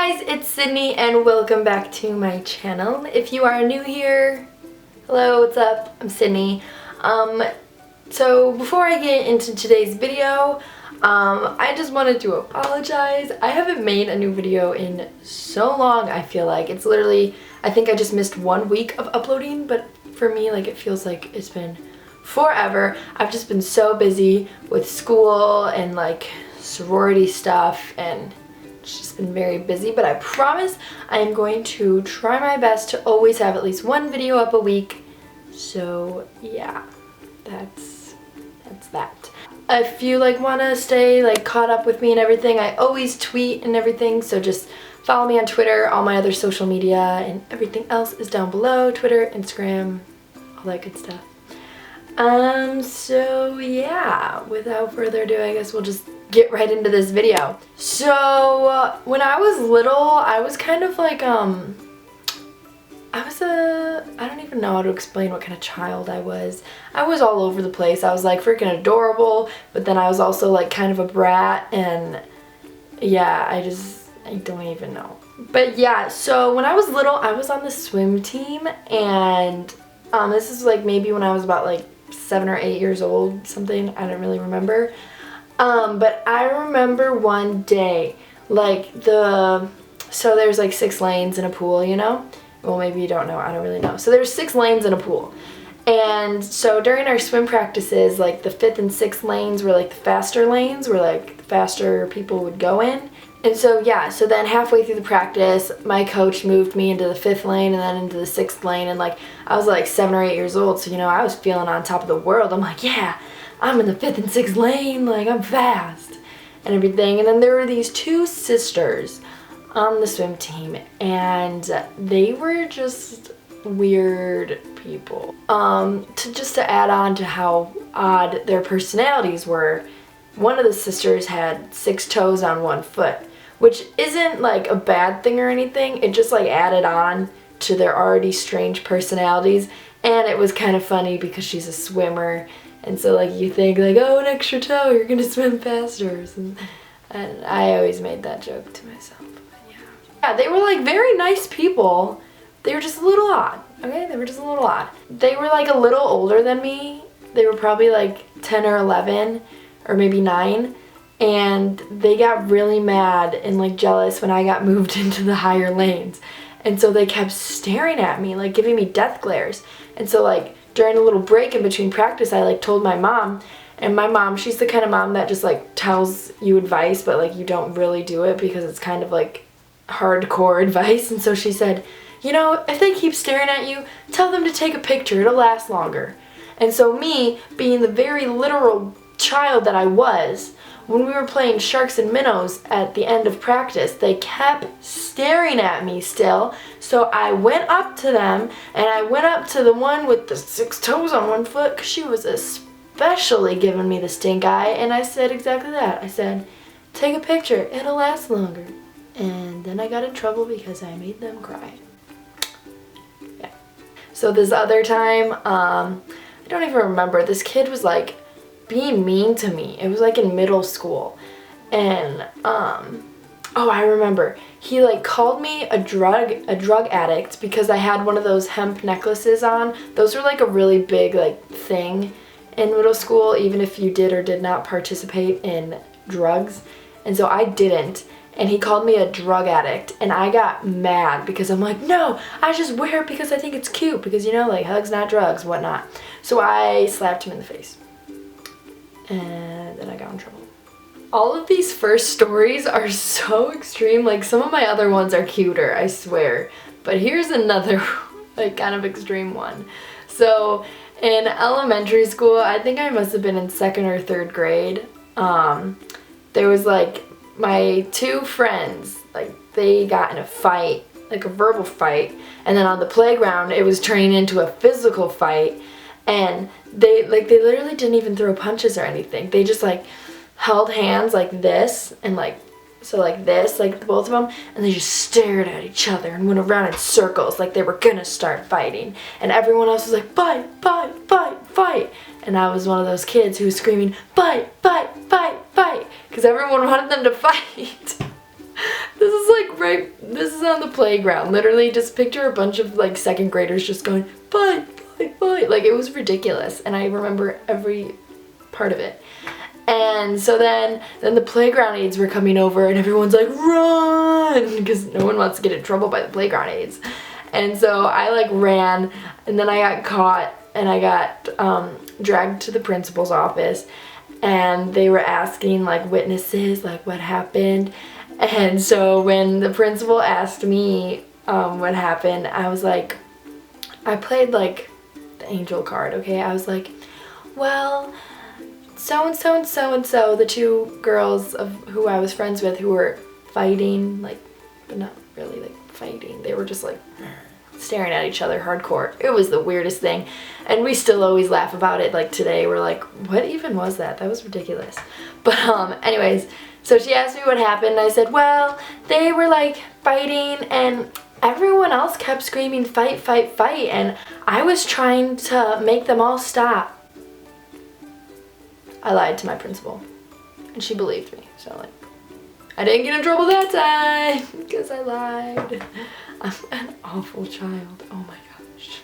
guys, it's Sydney and welcome back to my channel. If you are new here, hello, what's up? I'm Sydney. So before I get into today's video, I just wanted to apologize. I haven't made a new video in so long. I feel like it's literally, I think I just missed 1 week of uploading, but for me, like, it feels like it's been forever. I've just been so busy with school and like sorority stuff, and it's just been very busy, but I promise I am going to try my best to always have at least one video up a week. So yeah, that's that. If you like want to stay like caught up with me and everything, I always tweet and everything, so just follow me on Twitter. All my other social media and everything else is down below: Twitter, Instagram, all that good stuff. So yeah, without further ado, I guess we'll just get right into this video. So when I was little, I was kind of like I don't even know how to explain what kind of child I was. I was all over the place. I was like freaking adorable, but then I was also like kind of a brat, and yeah, I don't even know. But yeah, so when I was little, I was on the swim team, and this is like maybe when I was about like 7 or 8 years old, something, I don't really remember. But I remember one day, like so there's like 6 lanes in a pool, you know? Well, maybe you don't know, I don't really know. So there's 6 lanes in a pool. And so during our swim practices, like the 5th and 6th lanes were like the faster lanes, where like the faster people would go in. And so yeah, so then halfway through the practice, my coach moved me into the 5th lane and then into the 6th lane, and like I was like 7 or 8 years old, so you know, I was feeling on top of the world. I'm like, yeah, I'm in the 5th and 6th lane, like I'm fast and everything. And then there were these 2 sisters on the swim team, and they were just weird people. To add on to how odd their personalities were, one of the sisters had 6 toes on 1 foot, which isn't like a bad thing or anything. It just like added on to their already strange personalities, and it was kind of funny because she's a swimmer, and so like you think like, oh, an extra toe, you're gonna swim faster. And I always made that joke to myself. But yeah, they were like very nice people. They were just a little odd. Okay, they were just a little odd. They were like a little older than me. They were probably like 10 or 11 or maybe 9. And they got really mad and like jealous when I got moved into the higher lanes. And so they kept staring at me, like giving me death glares. And so like during a little break in between practice, I like told my mom, and my mom, she's the kind of mom that just like tells you advice, but like you don't really do it because it's kind of like hardcore advice. And so she said, you know, if they keep staring at you, tell them to take a picture, it'll last longer. And so me, being the very literal child that I was, when we were playing sharks and minnows at the end of practice, they kept staring at me still. So I went up to them, and I went up to the one with the 6 toes on 1 foot, because she was especially giving me the stink eye, and I said exactly that. I said, take a picture, it'll last longer. And then I got in trouble because I made them cry. Yeah. So this other time, I don't even remember, this kid was like being mean to me. It was like in middle school, and oh, I remember, he like called me a drug addict because I had one of those hemp necklaces on. Those were like a really big like thing in middle school, even if you did or did not participate in drugs. And so I didn't, and he called me a drug addict, and I got mad because I'm like, no, I just wear it because I think it's cute, because you know, like hugs not drugs, whatnot. So I slapped him in the face, and then I got in trouble. All of these first stories are so extreme. Like some of my other ones are cuter, I swear. But here's another like kind of extreme one. So in elementary school, I think I must have been in 2nd or 3rd grade, there was like my 2 friends, like they got in a fight, like a verbal fight, and then on the playground it was turning into a physical fight. And they literally didn't even throw punches or anything. They just like held hands like this, and like, so like this, like both of them, and they just stared at each other and went around in circles like they were gonna start fighting. And everyone else was like, fight, fight, fight, fight. And I was one of those kids who was screaming, fight, fight, fight, fight, because everyone wanted them to fight. this is on the playground. Literally just picture a bunch of like second graders just going, fight, fight, fight. Like, it was ridiculous. And I remember every part of it. And so then the playground aides were coming over and everyone's like, run! Because no one wants to get in trouble by the playground aides. And so I like ran, and then I got caught and I got dragged to the principal's office, and they were asking like witnesses like what happened. And so when the principal asked me what happened, I was like, I played like the angel card, okay? I was like, well, so and so and so and so, the two girls of who I was friends with who were fighting, like, but not really like fighting. They were just like staring at each other hardcore. It was the weirdest thing. And we still always laugh about it. Like today we're like, what even was that? That was ridiculous. But anyways, so she asked me what happened, and I said, well, they were like fighting and everyone else kept screaming fight, fight, fight, and I was trying to make them all stop. I lied to my principal and she believed me. So like, I didn't get in trouble that time because I lied. I'm an awful child. Oh my gosh.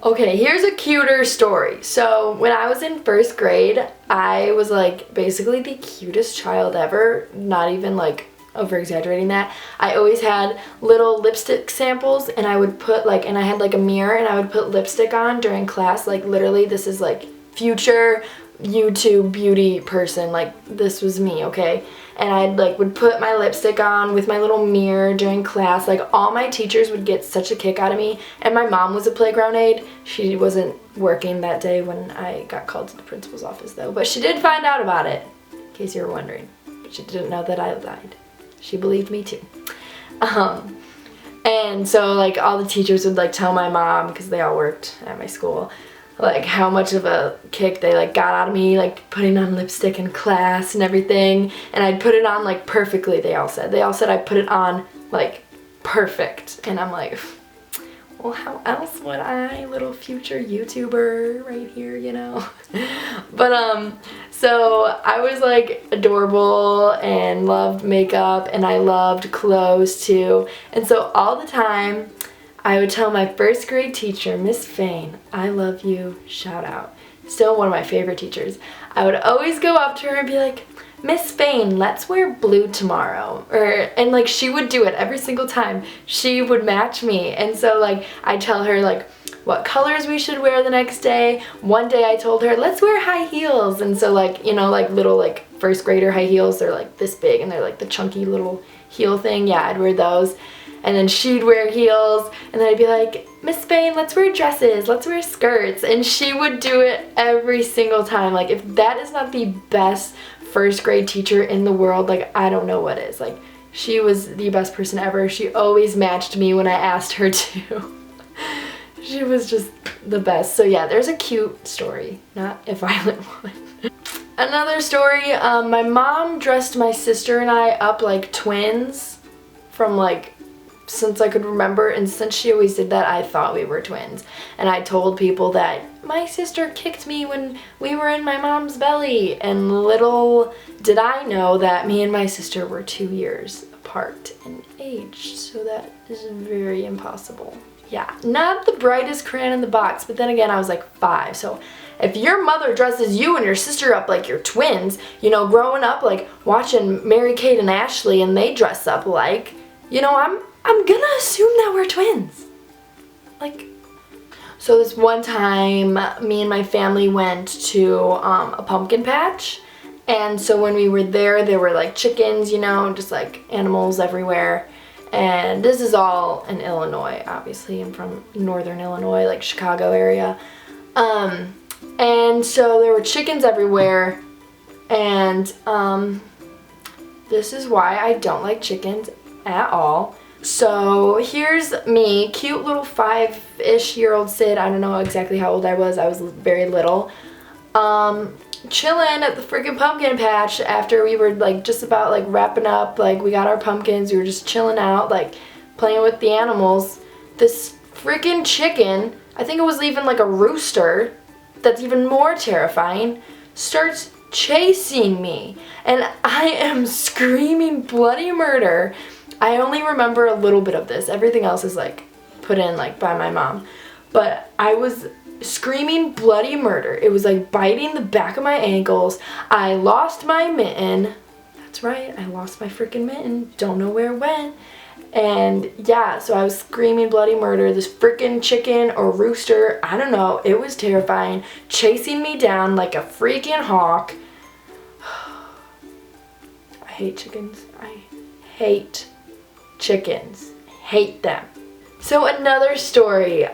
Okay, here's a cuter story. So when I was in first grade, I was like basically the cutest child ever. Not even like over exaggerating that. I always had little lipstick samples, and I would put like, and I had like a mirror, and I would put lipstick on during class. Like literally, this is like future YouTube beauty person. Like this was me, okay? And I like would put my lipstick on with my little mirror during class. Like all my teachers would get such a kick out of me. And my mom was a playground aide. She wasn't working that day when I got called to the principal's office though. But she did find out about it, in case you were wondering. But she didn't know that I lied. She believed me too. And so like all the teachers would like tell my mom, because they all worked at my school, like how much of a kick they like got out of me, like putting on lipstick in class and everything. And I'd put it on like perfectly, they all said I put it on like perfect. And I'm like, well, how else would I, little future YouTuber right here, you know? But so I was like adorable and loved makeup, and I loved clothes too. And so all the time I would tell my first grade teacher, Miss Fain, I love you, shout out. Still one of my favorite teachers. I would always go up to her and be like, Miss Fain, let's wear blue tomorrow. And like she would do it every single time. She would match me. And so like I'd tell her like what colors we should wear the next day. One day I told her, let's wear high heels. And so like, you know, like little like first grader high heels, they're like this big and they're like the chunky little heel thing. Yeah, I'd wear those. And then she'd wear heels, and then I'd be like, Miss Spain, let's wear dresses, let's wear skirts. And she would do it every single time. Like, if that is not the best first grade teacher in the world, like, I don't know what is. Like, she was the best person ever. She always matched me when I asked her to. She was just the best. So yeah, there's a cute story, not a violent one. Another story, my mom dressed my sister and I up like twins from like since I could remember, and since she always did that, I thought we were twins. And I told people that my sister kicked me when we were in my mom's belly, and little did I know that me and my sister were 2 years apart in age, so that is very impossible. Yeah, not the brightest crayon in the box, but then again I was like 5, so if your mother dresses you and your sister up like you're twins, you know, growing up like watching Mary-Kate and Ashley and they dress up like, you know, I'm gonna assume that we're twins. Like, so this one time, me and my family went to a pumpkin patch, and so when we were there were like chickens, you know, just like animals everywhere. And this is all in Illinois, obviously. I'm from northern Illinois, like Chicago area. And so there were chickens everywhere, and this is why I don't like chickens at all. So here's me, cute little 5-ish-year-old Sid. I don't know exactly how old I was very little. Chilling at the freaking pumpkin patch after we were like just about like wrapping up, like we got our pumpkins, we were just chilling out, like playing with the animals. This freaking chicken, I think it was even like a rooster, that's even more terrifying, starts chasing me, and I am screaming bloody murder. I only remember a little bit of this. Everything else is like put in like by my mom. But I was screaming bloody murder. It was like biting the back of my ankles. I lost my mitten. That's right, I lost my freaking mitten. Don't know where it went. And yeah, so I was screaming bloody murder. This freaking chicken or rooster, I don't know, it was terrifying, chasing me down like a freaking hawk. I hate chickens. I hate chickens. Hate them. So another story.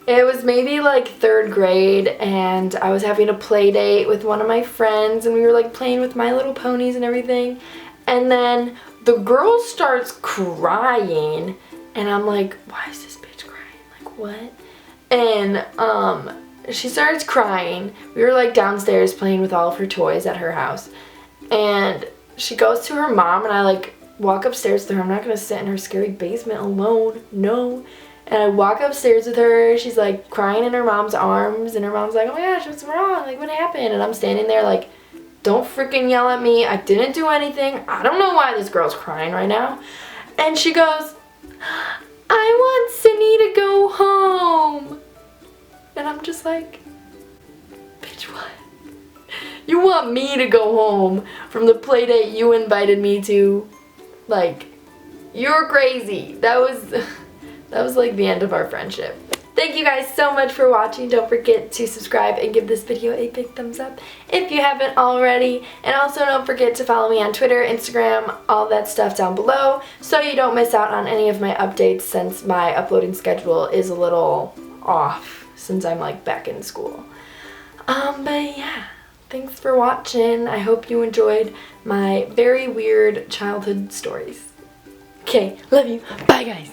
It was maybe like 3rd grade, and I was having a play date with one of my friends, and we were like playing with My Little Ponies and everything. And then the girl starts crying, and I'm like, why is this bitch crying? Like, what? And she starts crying. We were like downstairs playing with all of her toys at her house, and she goes to her mom, and I like walk upstairs to her. I'm not gonna sit in her scary basement alone, no. And I walk upstairs with her. She's like crying in her mom's arms, and her mom's like, oh my gosh, what's wrong? Like, what happened? And I'm standing there like, don't freaking yell at me. I didn't do anything. I don't know why this girl's crying right now. And she goes, I want Sydney to go home. And I'm just like, bitch, what? You want me to go home from the play date you invited me to? Like, you're crazy. That was like the end of our friendship. Thank you guys so much for watching. Don't forget to subscribe and give this video a big thumbs up if you haven't already. And also don't forget to follow me on Twitter, Instagram, all that stuff down below so you don't miss out on any of my updates, since my uploading schedule is a little off since I'm like back in school. But yeah, thanks for watching. I hope you enjoyed my very weird childhood stories. Okay, love you. Bye guys.